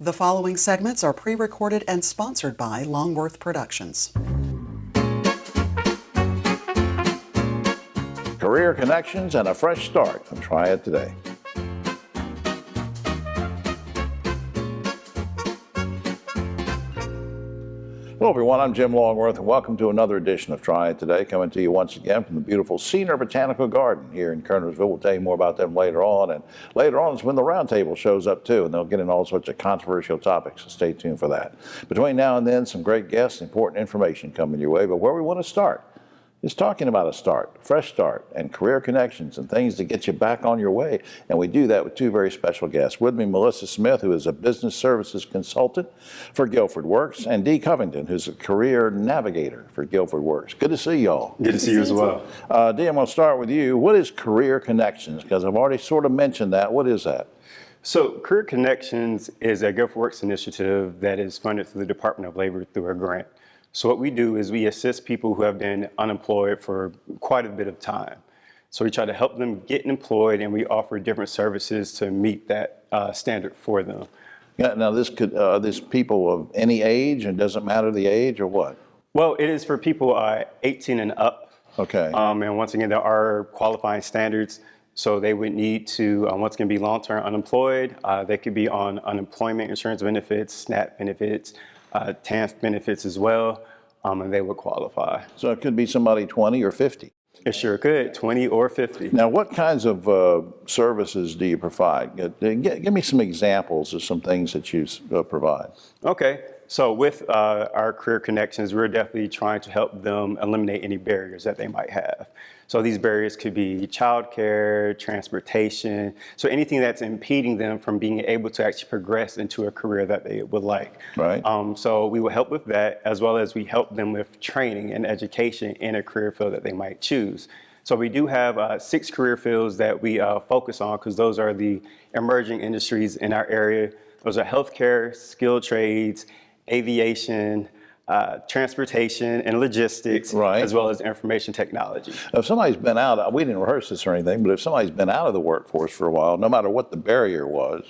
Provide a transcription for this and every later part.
The following segments are pre-recorded and sponsored by Longworth Productions. Career connections and a fresh start on Triad Today. Hello everyone, I'm Jim Longworth and welcome to another edition of Triad Today, coming to you once again from the beautiful Cedar Botanical Garden here in Kernersville. We'll tell you more about them later on, and later on is when the roundtable shows up too, and they'll get into all sorts of controversial topics, so stay tuned for that. Between now and then, some great guests, important information coming your way, but where we want to start is talking about a start, fresh start, and career connections and things to get you back on your way. And we do that with two very special guests. With me, Melissa Smith, who is a business services consultant for Guilford Works, and Dee Covington, who's a career navigator for Guilford Works. Good to see y'all. Good to see you as well. Dee, I'm going to start with you. What is Career Connections? Because I've already sort of mentioned that. What is that? So Career Connections is a Guilford Works initiative that is funded through the Department of Labor through a grant. So what we do is we assist people who have been unemployed for quite a bit of time. So we try to help them get employed, and we offer different services to meet that standard for them. Yeah, now this people of any age, and doesn't matter the age or what? Well, it is for people 18 and up. Okay. And once again, there are qualifying standards. So they would need to, once again, be long-term unemployed. They could be on unemployment insurance benefits, SNAP benefits, TANF benefits as well, and they would qualify. So it could be somebody 20 or 50. It sure could, 20 or 50. Now, what kinds of services do you provide? Give me some examples of some things that you provide. Okay, so with our Career Connections, we're definitely trying to help them eliminate any barriers that they might have. So these barriers could be childcare, transportation, so anything that's impeding them from being able to actually progress into a career that they would like. Right. So we will help with that, as well as we help them with training and education in a career field that they might choose. So we do have 6 career fields that we focus on, because those are the emerging industries in our area. Those are healthcare, skilled trades, aviation, transportation and logistics, right, as well as information technology. If somebody's been out, we didn't rehearse this or anything, but if somebody's been out of the workforce for a while, no matter what the barrier was,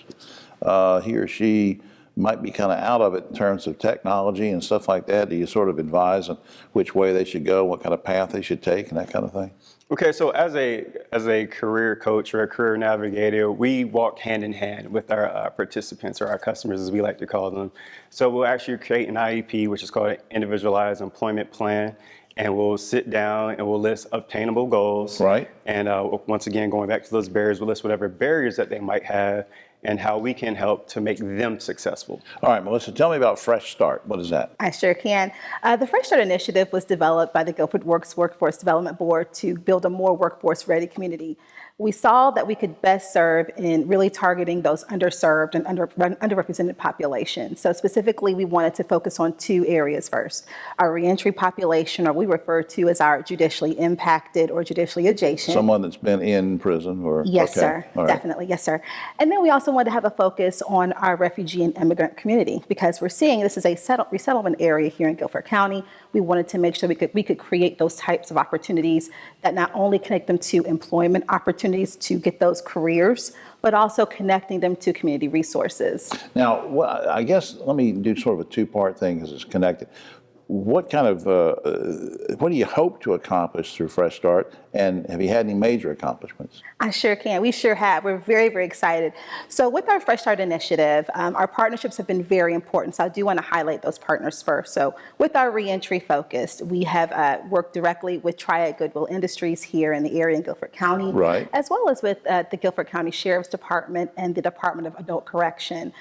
he or she might be kind of out of it in terms of technology and stuff like that. Do you sort of advise on which way they should go, what kind of path they should take, and that kind of thing? Okay, so as a career coach or a career navigator, we walk hand in hand with our participants, or our customers as we like to call them. So we'll actually create an IEP, which is called an Individualized Employment Plan, and we'll sit down and we'll list obtainable goals. Right. And once again, going back to those barriers, we'll list whatever barriers that they might have and how we can help to make them successful. All right, Melissa, tell me about Fresh Start. What is that? I sure can. The Fresh Start initiative was developed by the Guilford Works Workforce Development Board to build a more workforce-ready community. We saw that we could best serve in really targeting those underserved and underrepresented populations. So specifically, we wanted to focus on 2 areas first. Our reentry population, or we refer to as our judicially impacted or judicially adjacent. Someone that's been in prison or? Yes, okay. sir. All right. Definitely. Yes, sir. And then we also wanted to have a focus on our refugee and immigrant community, because we're seeing this is a resettlement area here in Guilford County. We wanted to make sure we could create those types of opportunities that not only connect them to employment opportunities to get those careers, but also connecting them to community resources. Now, I guess let me do sort of a 2-part thing because it's connected. What kind of, what do you hope to accomplish through Fresh Start, and have you had any major accomplishments? I sure can. We sure have. We're very, very excited. So with our Fresh Start initiative, our partnerships have been very important. So I do want to highlight those partners first. So with our reentry focus, we have worked directly with Triad Goodwill Industries here in the area in Guilford County, right, as well as with the Guilford County Sheriff's Department and the Department of Adult Correction.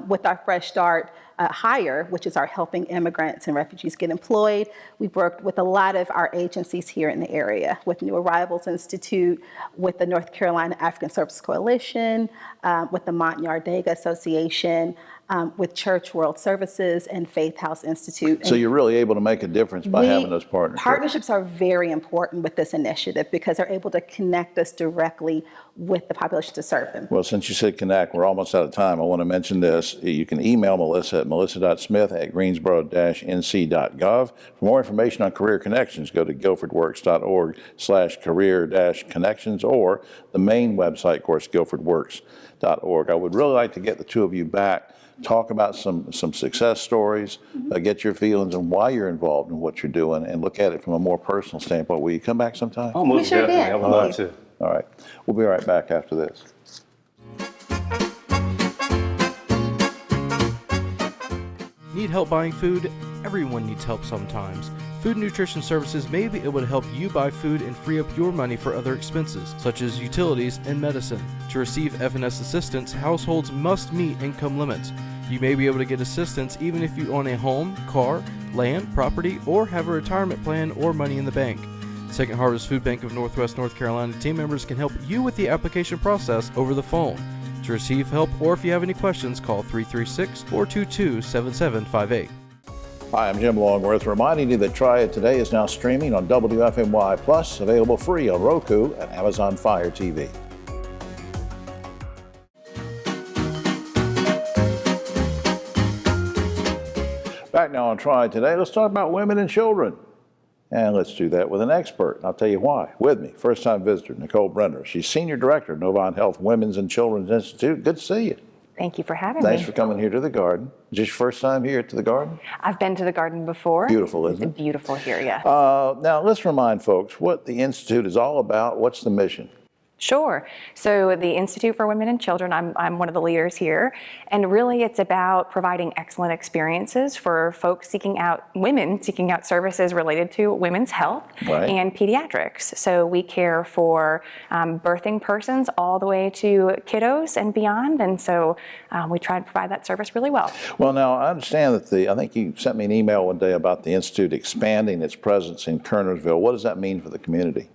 With our Fresh Start Hire, which is our helping immigrants and refugees get employed, we've worked with a lot of our agencies here in the area, with New Arrivals Institute, with the North Carolina African Services Coalition, with the Montagnard-Dega Association, with Church World Services and Faith House Institute. So you're really able to make a difference by having those partnerships. Partnerships are very important with this initiative because they're able to connect us directly with the population to serve them. Well, since you said connect, we're almost out of time. I want to mention this. You can email Melissa at melissa.smith@greensboro-nc.gov. For more information on Career Connections, go to guilfordworks.org/career-connections, or the main website, of course, Guilford Works. I would really like to get the two of you back, talk about some success stories, get your feelings on why you're involved in what you're doing, and look at it from a more personal standpoint. Will you come back sometime? Oh, most sure definitely. can. I would love to. All right. We'll be right back after this. Need help buying food? Everyone needs help sometimes. Food and Nutrition Services may be able to help you buy food and free up your money for other expenses, such as utilities and medicine. To receive F&S assistance, households must meet income limits. You may be able to get assistance even if you own a home, car, land, property, or have a retirement plan or money in the bank. Second Harvest Food Bank of Northwest North Carolina team members can help you with the application process over the phone. To receive help or if you have any questions, call 336-422-7758. Hi, I'm Jim Longworth, reminding you that Triad Today is now streaming on WFMY Plus, available free on Roku and Amazon Fire TV. Back now on Triad Today, let's talk about women and children. And let's do that with an expert. And I'll tell you why. With me, first-time visitor, Nicole Brenner. She's Senior Director of Novant Health Women's and Children's Institute. Good to see you. Thank you for having me. Thanks for coming here to the garden. Is this your first time here to the garden? I've been to the garden before. Beautiful, isn't it? It's beautiful here, yeah. Now, let's remind folks what the Institute is all about. What's the mission? Sure. So the Institute for Women and Children, I'm one of the leaders here, and really it's about providing excellent experiences for folks women seeking out services related to women's health and pediatrics. So we care for birthing persons all the way to kiddos and beyond, and so we try and provide that service really well. Well, now I understand that I think you sent me an email one day about the Institute expanding its presence in Kernersville. What does that mean for the community?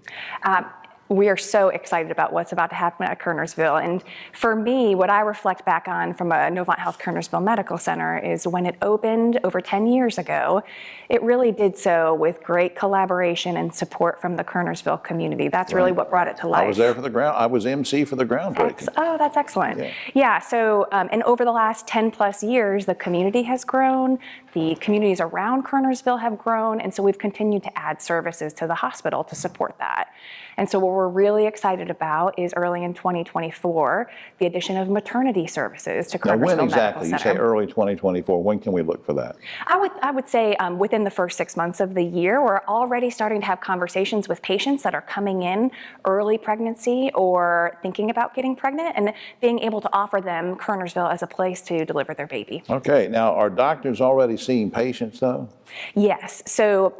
We are so excited about what's about to happen at Kernersville. And for me, what I reflect back on from a Novant Health Kernersville Medical Center is when it opened over 10 years ago, it really did so with great collaboration and support from the Kernersville community. That's really what brought it to life. I was there for I was MC for the groundbreaking. Oh, that's excellent. Yeah, so, and over the last 10 plus years, the community has grown, the communities around Kernersville have grown, and so we've continued to add services to the hospital to support that. And so what we're really excited about is early in 2024, the addition of maternity services to Kernersville Medical Center. When exactly? You say early 2024. When can we look for that? I would say within the first 6 months of the year. We're already starting to have conversations with patients that are coming in early pregnancy or thinking about getting pregnant and being able to offer them Kernersville as a place to deliver their baby. Okay. Now, are doctors already seeing patients, though? Yes. So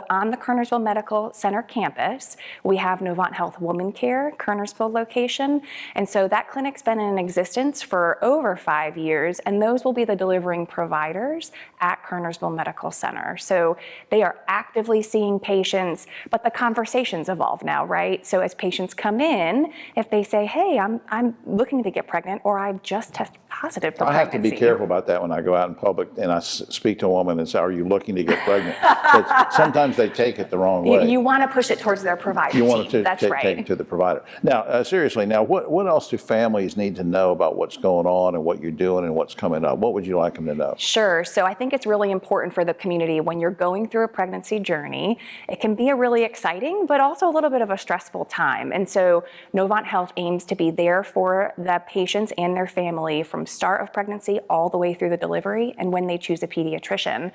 on the Kernersville Medical Center campus, we have Novant Health Woman Care, Kernersville location. And so that clinic's been in existence for over 5 years, and those will be the delivering providers at Kernersville Medical Center. So they are actively seeing patients, but the conversations evolve now, right? So as patients come in, if they say, hey, I'm looking to get pregnant, or I've just tested positive for pregnancy. I have to be careful about that when I go out in public and I speak to a woman and say, are you looking to get pregnant? But sometimes they take it the wrong way. You want to push it towards their provider You team. want to That's right. take it to the provider. Now, seriously, what else do families need to know about what's going on and what you're doing and what's coming up? What would you like them to know? Sure. So I think it's really important for the community when you're going through a pregnancy journey. It can be a really exciting, but also a little bit of a stressful time. And so Novant Health aims to be there for the patients and their family from start of pregnancy all the way through the delivery and when they choose a pediatrician.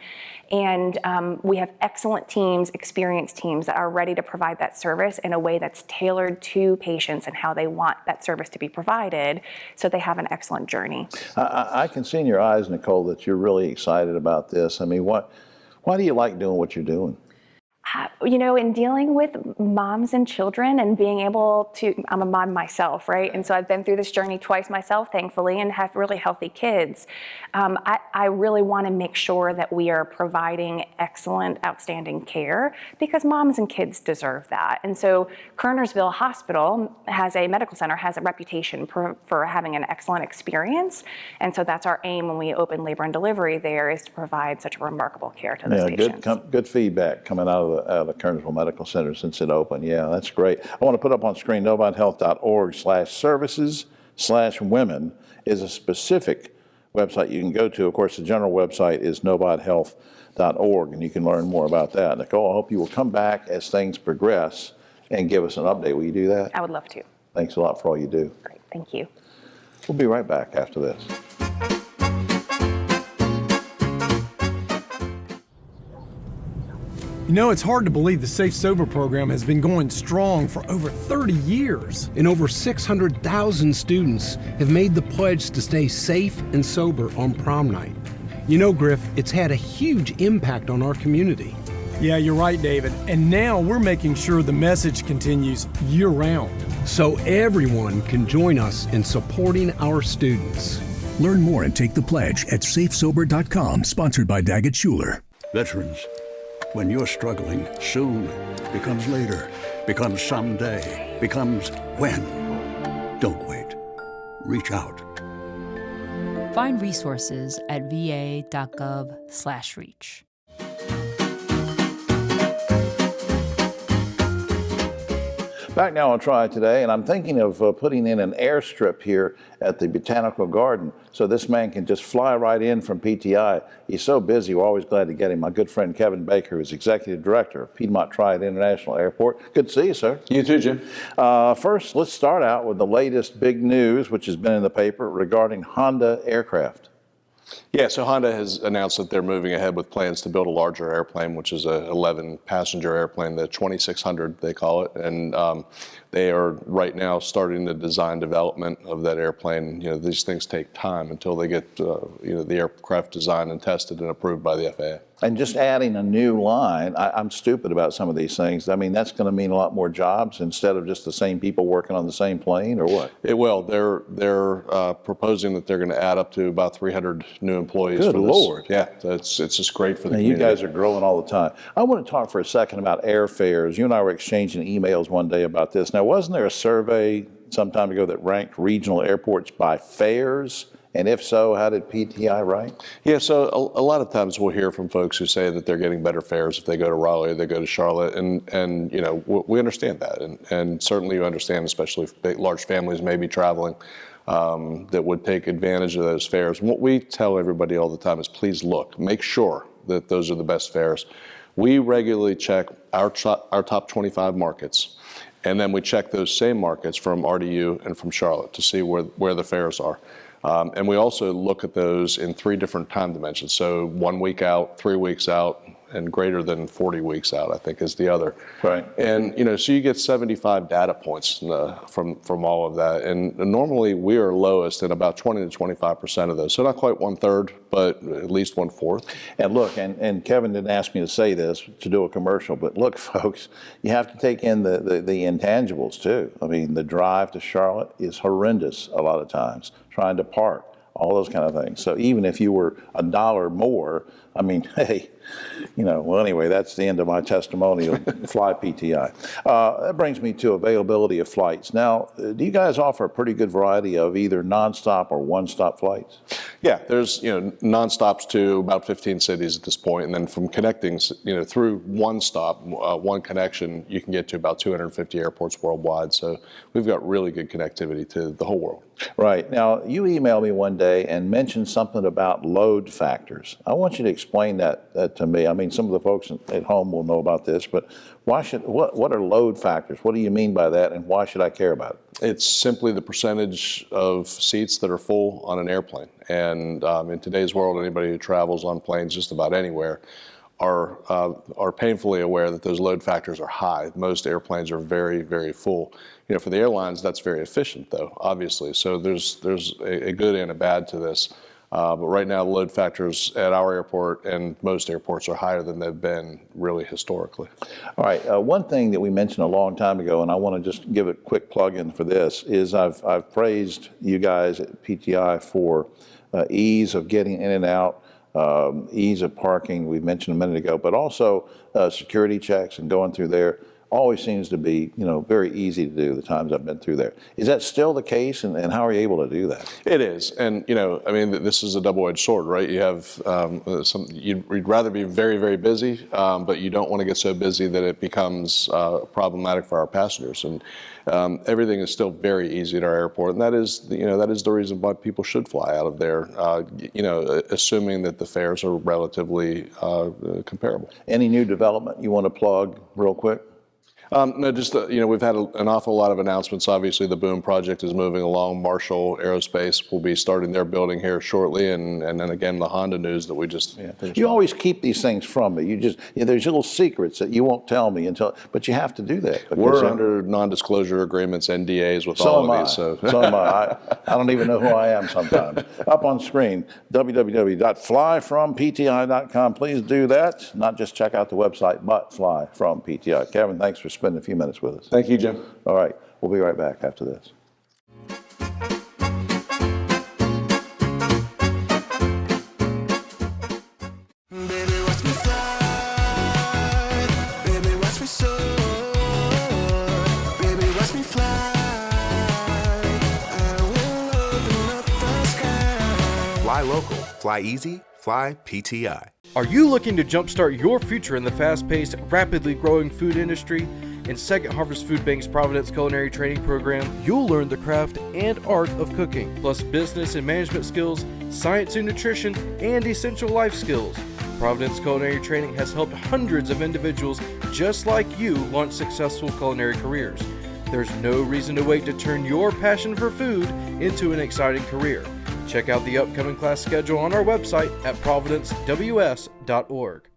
And we have excellent teams, experienced teams that are ready to provide that service in a way that's tailored to patients and how they want that service to be provided so they have an excellent journey. I can see in your eyes, Nicole, that you're really excited about this. I mean, why do you like doing what you're doing? You know, in dealing with moms and children and being able to, I'm a mom myself, right? And so I've been through this journey twice myself, thankfully, and have really healthy kids. I really want to make sure that we are providing excellent, outstanding care because moms and kids deserve that. And so Kernersville Hospital Medical Center has a reputation for having an excellent experience. And so that's our aim when we open labor and delivery there, is to provide such a remarkable care to those patients. Good feedback coming out of the Kernersville Medical Center since it opened. Yeah, that's great. I want to put up on screen novanthealth.org/services/women is a specific website you can go to. Of course, the general website is novanthealth.org, and you can learn more about that. Nicole, I hope you will come back as things progress and give us an update. Will you do that? I would love to. Thanks a lot for all you do. Great, thank you. We'll be right back after this. You know, it's hard to believe the Safe Sober program has been going strong for over 30 years. And over 600,000 students have made the pledge to stay safe and sober on prom night. You know, Griff, it's had a huge impact on our community. Yeah, you're right, David. And now we're making sure the message continues year-round. So everyone can join us in supporting our students. Learn more and take the pledge at safesober.com, sponsored by Daggett Schuler. Veterans, when you're struggling, soon becomes later, becomes someday, becomes when. Don't wait. Reach out. Find resources at va.gov/reach. Back now on Triad Today, and I'm thinking of putting in an airstrip here at the Botanical Garden so this man can just fly right in from PTI. He's so busy, we're always glad to get him. My good friend Kevin Baker, who's Executive Director of Piedmont Triad International Airport. Good to see you, sir. You too, Jim. First, let's start out with the latest big news, which has been in the paper, regarding Honda aircraft. Yeah, so Honda has announced that they're moving ahead with plans to build a larger airplane, which is a 11-passenger airplane, the 2600 they call it, and they are right now starting the design development of that airplane. You know, these things take time until they get the aircraft designed and tested and approved by the FAA. And just adding a new line, I'm stupid about some of these things. I mean, that's going to mean a lot more jobs instead of just the same people working on the same plane, or what? It will. They're proposing that they're going to add up to about 300 new employees. Good for this. Lord. Yeah, it's just great for the Now, community. you guys are growing all the time. I want to talk for a second about airfares. You and I were exchanging emails one day about this. Now, wasn't there a survey some time ago that ranked regional airports by fares? And if so, how did PTI rank? Yeah, so a lot of times we'll hear from folks who say that they're getting better fares if they go to Raleigh or they go to Charlotte, and you know, we understand that, and certainly you understand, especially if large families may be traveling, that would take advantage of those fares. And what we tell everybody all the time is, please look, make sure that those are the best fares. We regularly check our top 25 markets, and then we check those same markets from RDU and from Charlotte to see where the fares are. And we also look at those in 3 different time dimensions. So 1 week out, 3 weeks out, and greater than 40 weeks out, I think, is the other. Right. And you know, so you get 75 data points from all of that. And normally we are lowest in about 20 to 25% of those. So not quite 1/3, but at least 1/4. And look, and Kevin didn't ask me to say this to do a commercial, but look, folks, you have to take in the intangibles too. I mean, the drive to Charlotte is horrendous a lot of times, trying to park, all those kind of things. So even if you were $1 more, I mean, hey, you know, well, anyway, that's the end of my testimonial. Fly PTI. That brings me to availability of flights. Now, do you guys offer a pretty good variety of either nonstop or one-stop flights? Yeah, there's, you know, nonstops to about 15 cities at this point, and then from connecting, you know, through one stop, one connection, you can get to about 250 airports worldwide. So we've got really good connectivity to the whole world. Right. Now, you emailed me one day and mentioned something about load factors. I want you to explain that to me. I mean, some of the folks at home will know about this, but what are load factors? What do you mean by that, and why should I care about it? It's simply the percentage of seats that are full on an airplane. And in today's world, anybody who travels on planes just about anywhere are painfully aware that those load factors are high. Most airplanes are very, very full. You know, for the airlines, that's very efficient, though, obviously. So there's a good and a bad to this. But right now, the load factors at our airport and most airports are higher than they've been really historically. All right. One thing that we mentioned a long time ago, and I want to just give a quick plug-in for this, is I've praised you guys at PTI for ease of getting in and out, ease of parking, we mentioned a minute ago, but also security checks and going through there. Always seems to be, you know, very easy to do the times I've been through there. Is that still the case, and how are you able to do that? It is, and you know, I mean, this is a double-edged sword, right? You have you'd rather be very, very busy, but you don't want to get so busy that it becomes problematic for our passengers. And everything is still very easy at our airport, and that is the reason why people should fly out of there. You know, assuming that the fares are relatively comparable. Any new development you want to plug real quick? No, just, we've had an awful lot of announcements. Obviously, the Boom project is moving along. Marshall Aerospace will be starting their building here shortly. And then again, the Honda news that we just finished. You always keep these things from me. There's little secrets that you won't tell me but you have to do that. We're under non-disclosure agreements, NDAs with So all am of I. these. So am I. I don't even know who I am sometimes. Up on screen, www.flyfrompti.com. Please do that. Not just check out the website, but fly from PTI. Kevin, thanks for spending a few minutes with us. Thank you, Jim. All right. We'll be right back after this. Fly local, fly easy, fly PTI. Are you looking to jumpstart your future in the fast-paced, rapidly growing food industry? In Second Harvest Food Bank's Providence Culinary Training Program, you'll learn the craft and art of cooking, plus business and management skills, science and nutrition, and essential life skills. Providence Culinary Training has helped hundreds of individuals just like you launch successful culinary careers. There's no reason to wait to turn your passion for food into an exciting career. Check out the upcoming class schedule on our website at providencews.org.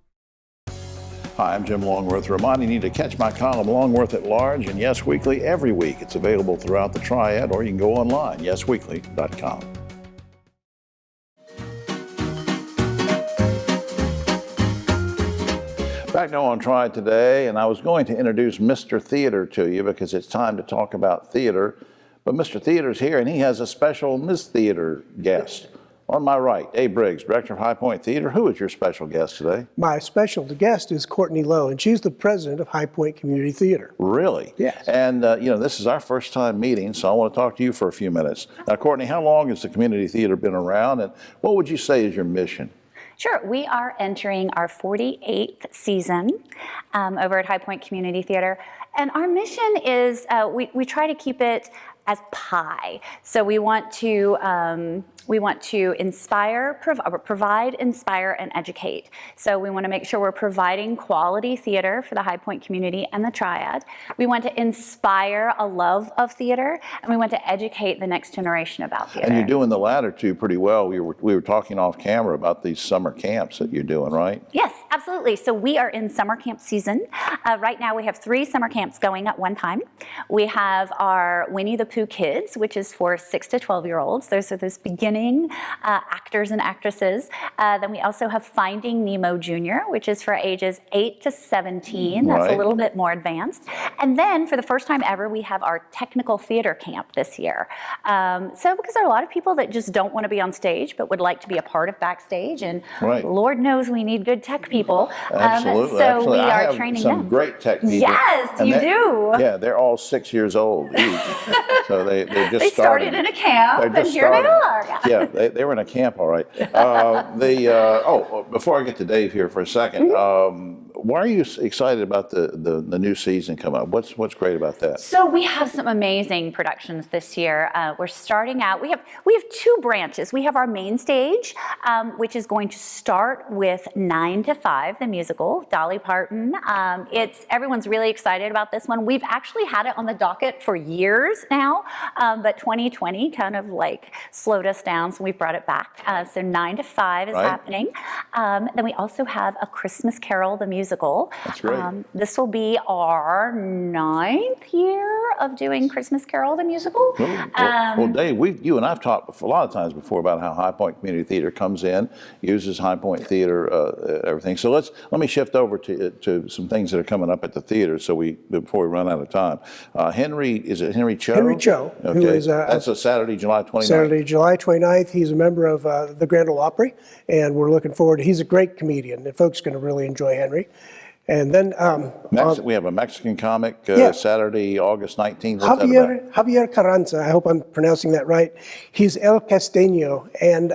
Hi, I'm Jim Longworth, reminding you to catch my column Longworth at Large and Yes Weekly every week. It's available throughout the Triad, or you can go online, yesweekly.com. Back now on Triad Today, and I was going to introduce Mr. Theater to you because it's time to talk about theater. But Mr. Theater's here, and he has a special Miss Theater guest. On my right, Dave Briggs, Director of High Point Theater. Who is your special guest today? My special guest is Courtney Lowe, and she's the president of High Point Community Theater. Really? Yes. And, this is our first time meeting, so I want to talk to you for a few minutes. Now, Courtney, how long has the community theater been around, and what would you say is your mission? Sure. We are entering our 48th season over at High Point Community Theater. And our mission is we try to keep it as pie. So we want to inspire, provide, inspire, and educate. So we want to make sure we're providing quality theater for the High Point community and the Triad. We want to inspire a love of theater, and we want to educate the next generation about theater. And you're doing the latter two pretty well. We were talking off camera about these summer camps that you're doing, right? Yes, absolutely. So we are in summer camp season. Right now we have 3 summer camps going at one time. We have our Winnie the Pooh Kids, which is for 6 to 12-year-olds. Those are those beginning actors and actresses. Then we also have Finding Nemo Jr., which is for ages 8 to 17. That's right. A little bit more advanced. And then for the first time ever, we have our technical theater camp this year. Because there are a lot of people that just don't want to be on stage, but would like to be a part of backstage. And right. Lord knows we need good tech people. Absolutely. So absolutely. we I are have training some them. great tech people. Yes, and you do. Yeah, they're all 6 years old each. So they just They started in a camp, and here they are. Yeah, they were in a camp, all right. Before I get to Dave here for a second, why are you excited about the new season coming up? What's great about that? So we have some amazing productions this year. We're starting out. We have 2 branches. We have our main stage, which is going to start with 9 to 5, the musical, Dolly Parton. Everyone's really excited about this one. We've actually had it on the docket for years now, but 2020 kind of slowed us down, so we've brought it back. So 9 to 5 is happening. Then we also have A Christmas Carol, the musical. That's great. This will be our 9th year of doing Christmas Carol, the musical. Well, Dave, you and I've talked a lot of times before about how High Point Community Theater comes in, uses High Point Theater, everything. So let me shift over to some things that are coming up at the theater before we run out of time. Henry Cho? Henry Cho, okay. who is That's a Saturday, July 29th. Saturday, July 29th. He's a member of the Grand Ole Opry, and we're looking forward. He's a great comedian, and folks are going to really enjoy Henry. And then we have a Mexican comic Saturday, August 19th. Javier Carranza, I hope I'm pronouncing that right. He's El Costeño, and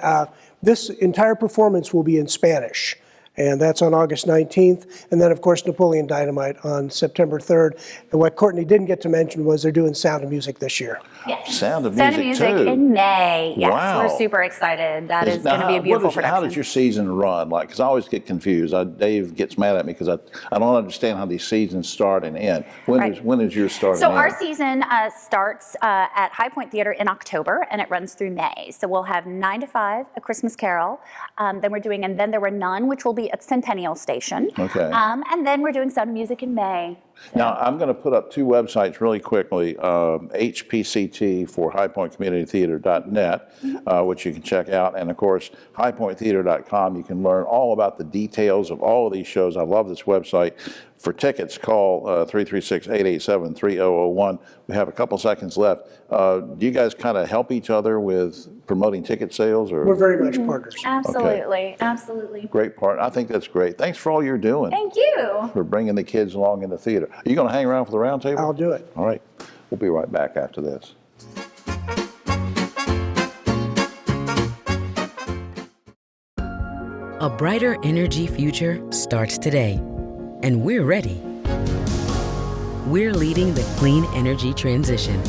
this entire performance will be in Spanish. And that's on August 19th. And then, of course, Napoleon Dynamite on September 3rd. And what Courtney didn't get to mention was they're doing Sound of Music this year. Yes. Sound of Sound Music, of Music too. in May. Yes, Wow. we're super excited. That is Now, going to be a beautiful how production. does your season run? Like, because I always get confused. Dave gets mad at me because I don't understand how these seasons start and end. When is your start So and our end? season starts at High Point Theater in October, and it runs through May. So we'll have 9 to 5, A Christmas Carol. Then we're doing And Then There Were None, which will be at Centennial Station. Okay. And then we're doing Sound of Music in May. Now, I'm going to put up two websites really quickly, HPCT for highpointcommunitytheater.net, which you can check out, and of course, highpointtheater.com. You can learn all about the details of all of these shows. I love this website. For tickets, call 336-887-3001. We have a couple seconds left. Do you guys kind of help each other with promoting ticket sales? Or? We're very much partners. Absolutely, absolutely. Great part. I think that's great. Thanks for all you're doing. Thank you. For bringing the kids along in the theater. Are you going to hang around for the round table? I'll do it. All right. We'll be right back after this. A brighter energy future starts today, and we're ready. We're leading the clean energy transition,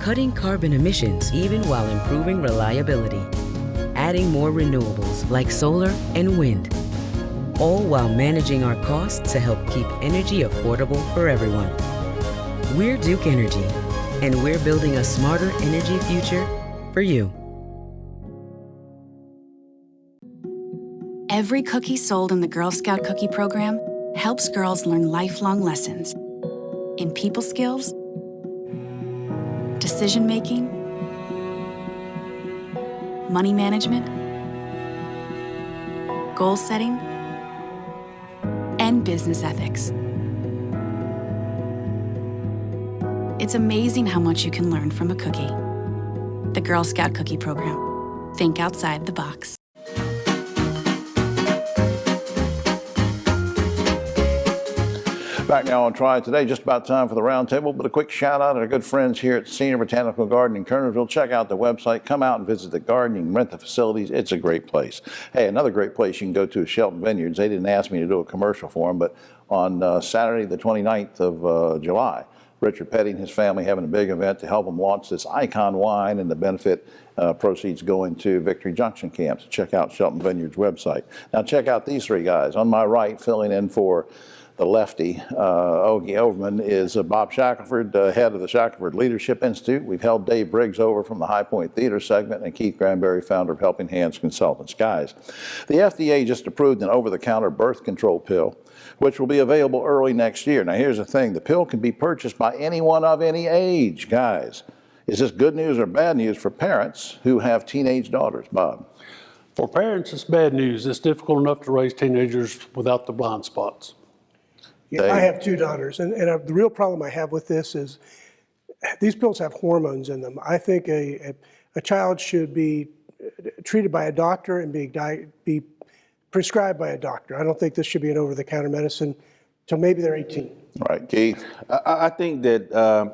cutting carbon emissions even while improving reliability, adding more renewables like solar and wind, all while managing our costs to help keep energy affordable for everyone. We're Duke Energy, and we're building a smarter energy future for you. Every cookie sold in the Girl Scout Cookie Program helps girls learn lifelong lessons in people skills, decision making, money management, goal setting, and business ethics. It's amazing how much you can learn from a cookie. The Girl Scout Cookie Program. Think outside the box. Back now on Triad Today, just about time for the roundtable, but a quick shout out to our good friends here at Senior Botanical Garden in Kernersville. Check out the website, come out and visit the garden, you can rent the facilities. It's a great place. Hey, another great place you can go to is Shelton Vineyards. They didn't ask me to do a commercial for them, but on Saturday the 29th of July, Richard Petty and his family having a big event to help them launch this icon wine, and the benefit proceeds going to Victory Junction Camp. So check out Shelton Vineyards website. Now check out these three guys. On my right, filling in for the lefty, Ogie Overman, is Bob Shackelford, head of the Shackelford Leadership Institute. We've held Dave Briggs over from the High Point Theater segment, and Keith Granberry, founder of Helping Hands Consultants. Guys, the FDA just approved an over-the-counter birth control pill, which will be available early next year. Now here's the thing, the pill can be purchased by anyone of any age. Guys, is this good news or bad news for parents who have teenage daughters? Bob? For parents, it's bad news. It's difficult enough to raise teenagers without the blind spots. Yeah, I have two daughters, and the real problem I have with this is these pills have hormones in them. I think a child should be treated by a doctor and be prescribed by a doctor. I don't think this should be an over-the-counter medicine till maybe they're 18. Right, Keith? I think that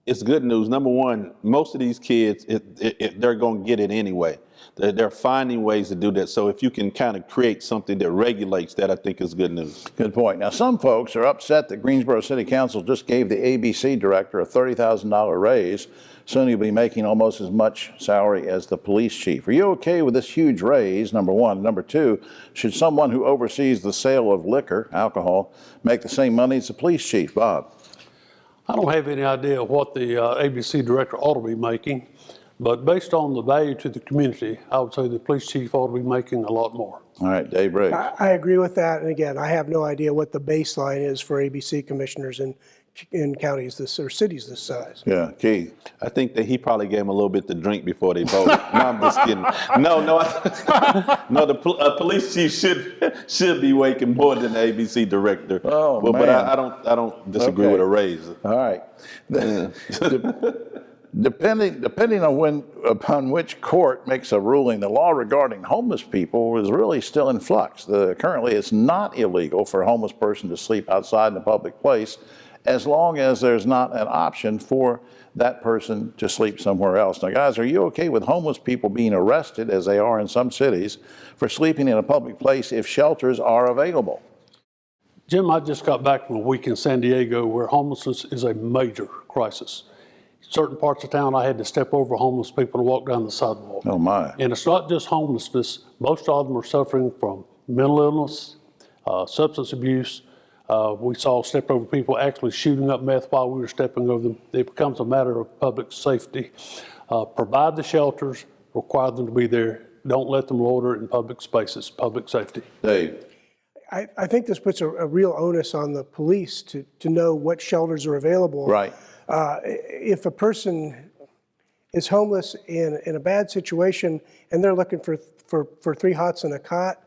it's good news. Number one, most of these kids, they're going to get it anyway. They're finding ways to do that. So if you can kind of create something that regulates that, I think is good news. Good point. Now, some folks are upset that Greensboro City Council just gave the ABC director a $30,000 raise. Soon he'll be making almost as much salary as the police chief. Are you okay with this huge raise, number one? Number two, should someone who oversees the sale of liquor, alcohol, make the same money as the police chief? Bob? I don't have any idea what the ABC director ought to be making, but based on the value to the community, I would say the police chief ought to be making a lot more. All right, Dave Briggs. I agree with that, and again, I have no idea what the baseline is for ABC commissioners in counties this or cities this size. Yeah, Keith. I think that he probably gave him a little bit to drink before they voted. No, I'm just kidding. No, the police chief should be making more than the ABC director. Oh, man. But I don't disagree with a raise. All right. Depending on upon which court makes a ruling, the law regarding homeless people is really still in flux. Currently, it's not illegal for a homeless person to sleep outside in a public place, as long as there's not an option for that person to sleep somewhere else. Now, guys, are you okay with homeless people being arrested, as they are in some cities, for sleeping in a public place if shelters are available? Jim, I just got back from a week in San Diego where homelessness is a major crisis. Certain parts of town, I had to step over homeless people to walk down the sidewalk. Oh, my. And it's not just homelessness. Most of them are suffering from mental illness, substance abuse. We saw stepped over people actually shooting up meth while we were stepping over them. It becomes a matter of public safety. Provide the shelters, require them to be there. Don't let them loiter in public spaces, public safety. Dave. I think this puts a real onus on the police to know what shelters are available. Right. If a person is homeless in a bad situation and they're looking for 3 hots and a cot,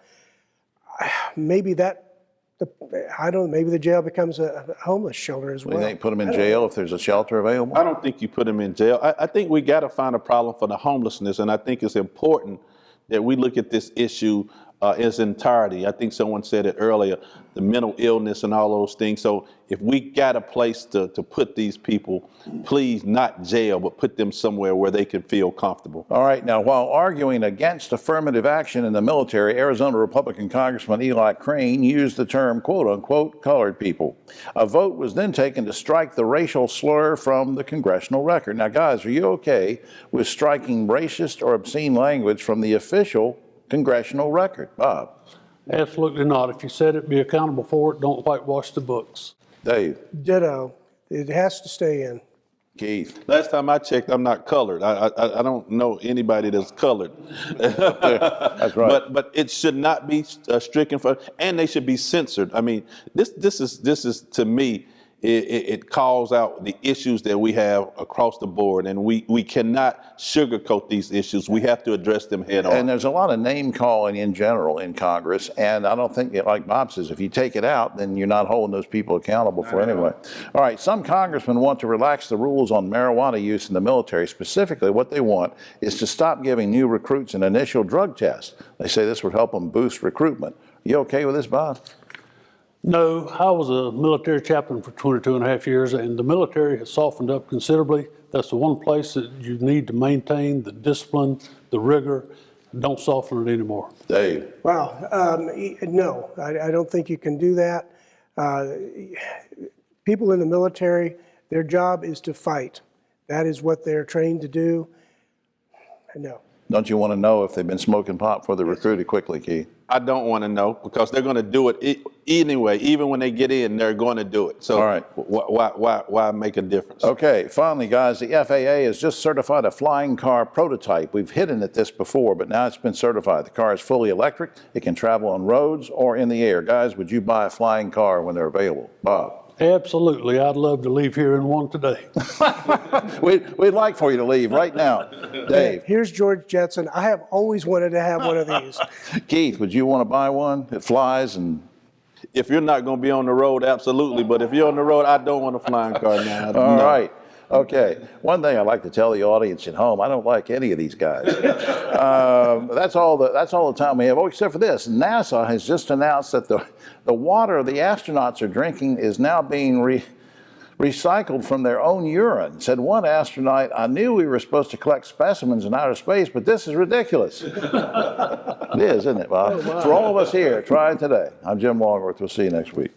maybe maybe the jail becomes a homeless shelter as well. You think put them in jail if there's a shelter available? I don't think you put them in jail. I think we got to find a problem for the homelessness, and I think it's important that we look at this issue as entirety. I think someone said it earlier, the mental illness and all those things. So if we got a place to put these people, please not jail, but put them somewhere where they can feel comfortable. All right. Now, while arguing against affirmative action in the military, Arizona Republican Congressman Eli Crane used the term, quote unquote, colored people. A vote was then taken to strike the racial slur from the congressional record. Now, guys, are you okay with striking racist or obscene language from the official congressional record? Bob? Absolutely not. If you said it, be accountable for it. Don't whitewash the books. Dave? Ditto. It has to stay in. Keith? Last time I checked, I'm not colored. I don't know anybody that's colored. That's right. But it should not be stricken for, and they should be censored. I mean, this is to me, it calls out the issues that we have across the board, and we cannot sugarcoat these issues. We have to address them head on. And there's a lot of name calling in general in Congress, and I don't think, like Bob says, if you take it out, then you're not holding those people accountable for anyway. All right, some congressmen want to relax the rules on marijuana use in the military. Specifically, what they want is to stop giving new recruits an initial drug test. They say this would help them boost recruitment. You okay with this, Bob? No, I was a military chaplain for 22 and a half years, and the military has softened up considerably. That's the one place that you need to maintain the discipline, the rigor. Don't soften it anymore. Dave? Wow. No, I don't think you can do that. People in the military, their job is to fight. That is what they're trained to do. No. Don't you want to know if they've been smoking pot before they're recruited quickly, Keith? I don't want to know, because they're going to do it anyway. Even when they get in, they're going to do it. So all right. Why make a difference? Okay, finally, guys, the FAA has just certified a flying car prototype. We've hinted at this before, but now it's been certified. The car is fully electric. It can travel on roads or in the air. Guys, would you buy a flying car when they're available? Bob? Absolutely. I'd love to leave here in one today. We'd like for you to leave right now. Dave? Here's George Jetson. I have always wanted to have one of these. Keith, would you want to buy one that flies? And if you're not going to be on the road, absolutely. But if you're on the road, I don't want a flying car now. All right. Okay. One thing I'd like to tell the audience at home, I don't like any of these guys. That's all the time we have. Oh, except for this. NASA has just announced that the water the astronauts are drinking is now being recycled from their own urine. Said one astronaut, "I knew we were supposed to collect specimens in outer space, but this is ridiculous." It is, isn't it, Bob? For all of us here, try it today. I'm Jim Longworth. We'll see you next week.